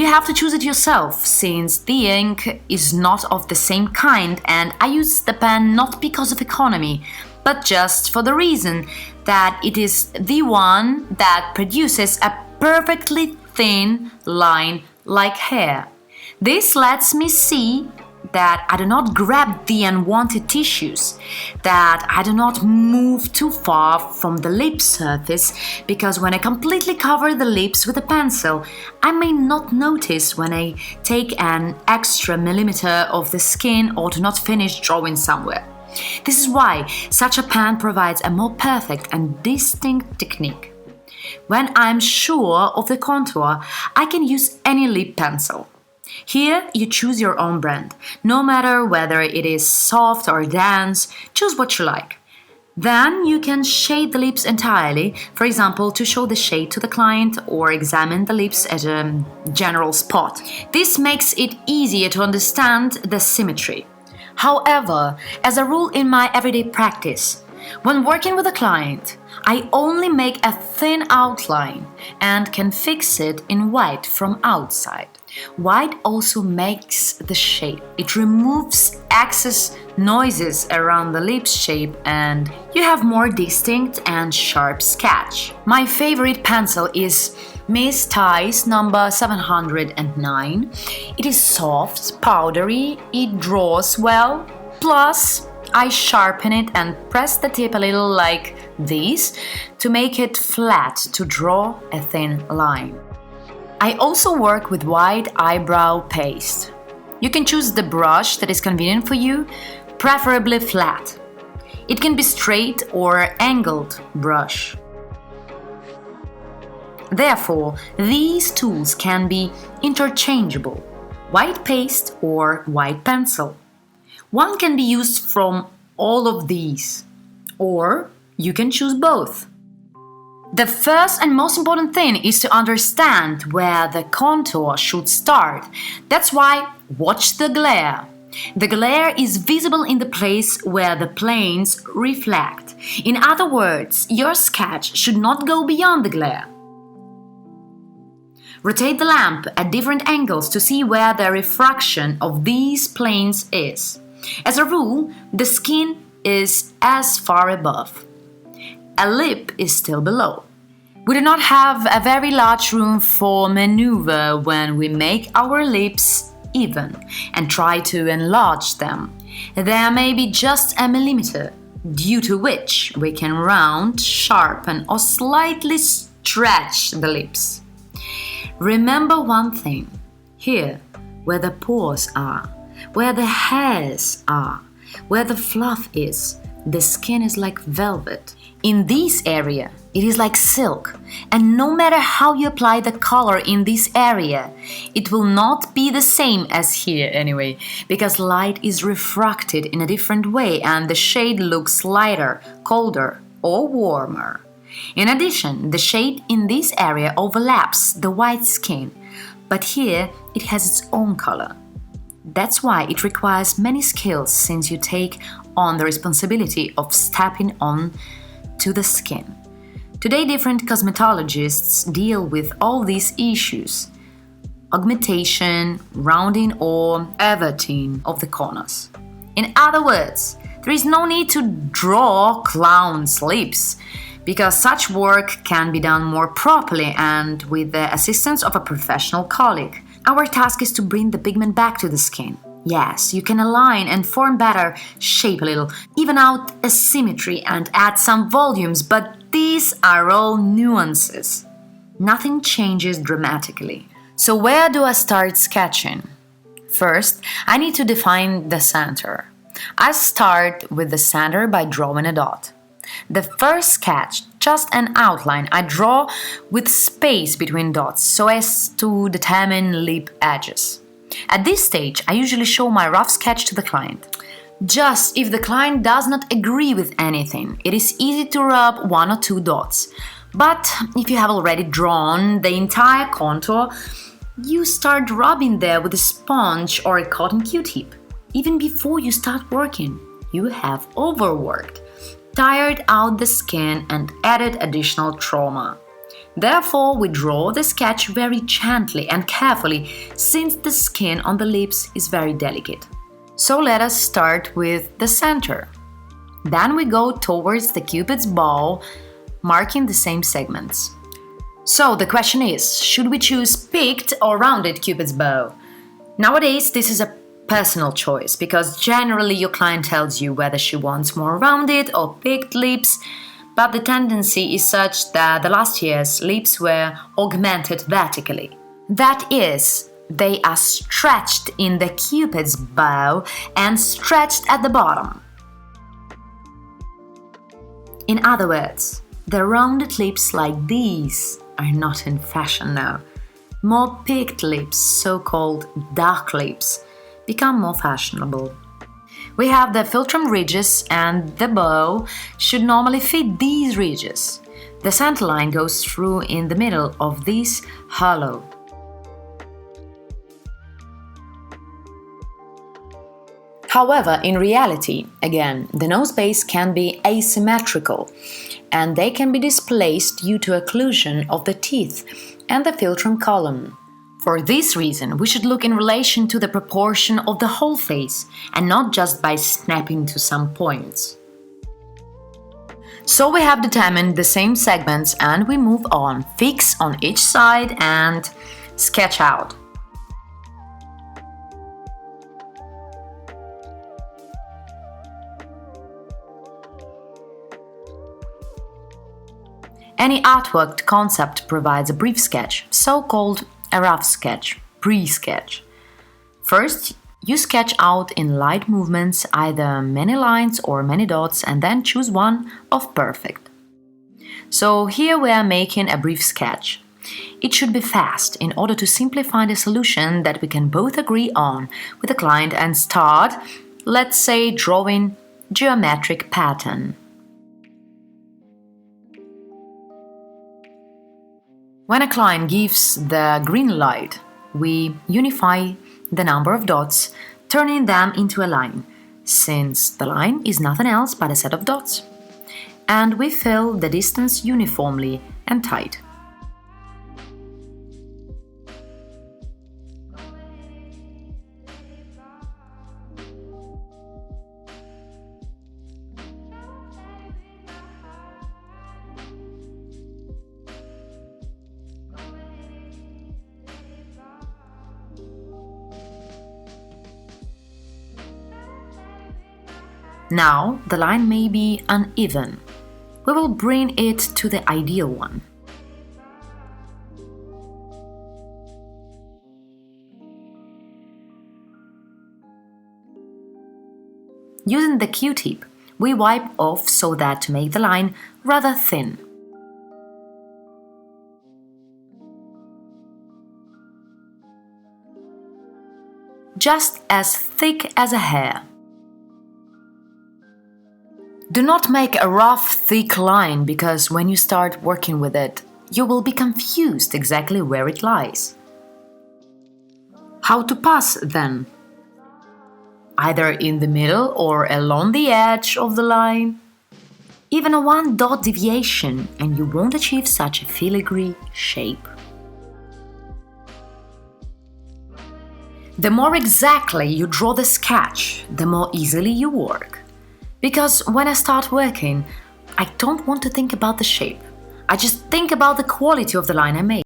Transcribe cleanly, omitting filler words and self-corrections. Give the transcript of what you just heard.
have to choose it yourself, since the ink is not of the same kind, and I use the pen not because of economy, but just for the reason that it is the one that produces a perfectly thin line like hair. This lets me see that I do not grab the unwanted tissues, that I do not move too far from the lip surface, because when I completely cover the lips with a pencil, I may not notice when I take an extra millimeter of the skin or do not finish drawing somewhere. This is why such a pen provides a more perfect and distinct technique. When I'm sure of the contour, I can use any lip pencil. Here, you choose your own brand. No matter whether it is soft or dense, choose what you like. Then you can shade the lips entirely, for example, to show the shade to the client or examine the lips at a general spot. This makes it easier to understand the symmetry. However, as a rule in my everyday practice, when working with a client, I only make a thin outline and can fix it in white from outside. White also makes the shape. It removes excess noises around the lips shape and you have more distinct and sharp sketch. My favorite pencil is Miss Ties number 709. It is soft, powdery, it draws well, plus I sharpen it and press the tip a little like this to make it flat to draw a thin line. I also work with white eyebrow paste. You can choose the brush that is convenient for you, preferably flat. It can be straight or angled brush. Therefore, these tools can be interchangeable, white paste or white pencil. One can be used from all of these, or you can choose both. The first and most important thing is to understand where the contour should start. That's why watch the glare. The glare is visible in the place where the planes reflect. In other words, your sketch should not go beyond the glare. Rotate the lamp at different angles to see where the refraction of these planes is. As a rule, the skin is as far above. A lip is still below. We do not have a very large room for maneuver when we make our lips even and try to enlarge them. There may be just a millimeter, due to which we can round, sharpen or slightly stretch the lips. Remember one thing, here, where the pores are, where the hairs are, where the fluff is, the skin is like velvet. In this area, it is like silk, and no matter how you apply the color in this area, it will not be the same as here anyway, because light is refracted in a different way and the shade looks lighter, colder, or warmer. In addition, the shade in this area overlaps the white skin, but here it has its own color. That's why it requires many skills, since you take on the responsibility of stepping on to the skin. Today, different cosmetologists deal with all these issues: augmentation, rounding, or everting of the corners. In other words, there is no need to draw clown's lips, because such work can be done more properly and with the assistance of a professional colleague. Our task is to bring the pigment back to the skin. Yes, you can align and form better, shape a little, even out asymmetry and add some volumes, but these are all nuances. Nothing changes dramatically. So where do I start sketching? First, I need to define the center. I start with the center by drawing a dot. The first sketch, just an outline, I draw with space between dots so as to determine lip edges. At this stage, I usually show my rough sketch to the client. Just if the client does not agree with anything, it is easy to rub one or two dots. But if you have already drawn the entire contour, you start rubbing there with a sponge or a cotton Q-tip. Even before you start working, you have overworked, tired out the skin and added additional trauma. Therefore, we draw the sketch very gently and carefully since the skin on the lips is very delicate. So let us start with the center. Then we go towards the Cupid's bow, marking the same segments. So the question is, should we choose peaked or rounded Cupid's bow? Nowadays, this is a personal choice because generally your client tells you whether she wants more rounded or peaked lips, but the tendency is such that the last year's lips were augmented vertically. That is, they are stretched in the Cupid's bow and stretched at the bottom. In other words, the rounded lips like these are not in fashion now. More peaked lips, so-called dark lips, become more fashionable. We have the philtrum ridges and the bow should normally fit these ridges. The center line goes through in the middle of this hollow. However, in reality, again, the nose base can be asymmetrical and they can be displaced due to occlusion of the teeth and the philtrum column. For this reason, we should look in relation to the proportion of the whole face and not just by snapping to some points. So we have determined the same segments and we move on, fix on each side and sketch out. Any artwork concept provides a brief sketch, so-called a rough sketch, pre-sketch. First, you sketch out in light movements either many lines or many dots and then choose one of perfect. So here we are making a brief sketch. It should be fast in order to simply find a solution that we can both agree on with the client and start, let's say, drawing geometric pattern. When a client gives the green light, we unify the number of dots, turning them into a line, since the line is nothing else but a set of dots. And we fill the distance uniformly and tight. Now, the line may be uneven. We will bring it to the ideal one. Using the Q-tip, we wipe off so that to make the line rather thin. Just as thick as a hair. Do not make a rough, thick line because when you start working with it, you will be confused exactly where it lies. How to pass then? Either in the middle or along the edge of the line. Even a 1 dot deviation and you won't achieve such a filigree shape. The more exactly you draw the sketch, the more easily you work. Because when I start working, I don't want to think about the shape. I just think about the quality of the line I made.